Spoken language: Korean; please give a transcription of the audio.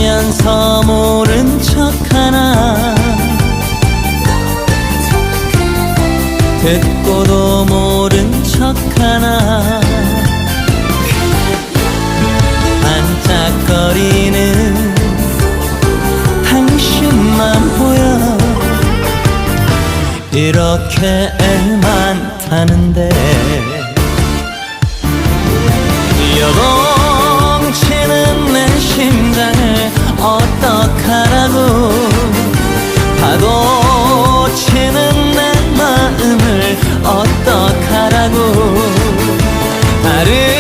알면서 모른 척하나, 듣고도 모른 척하나, 반짝거리는 당신만 보여. 이렇게 애만 타는데 요동치는 내 심장을 어떡하라고, 파도 치는 내 마음을 어떡하라고. 다른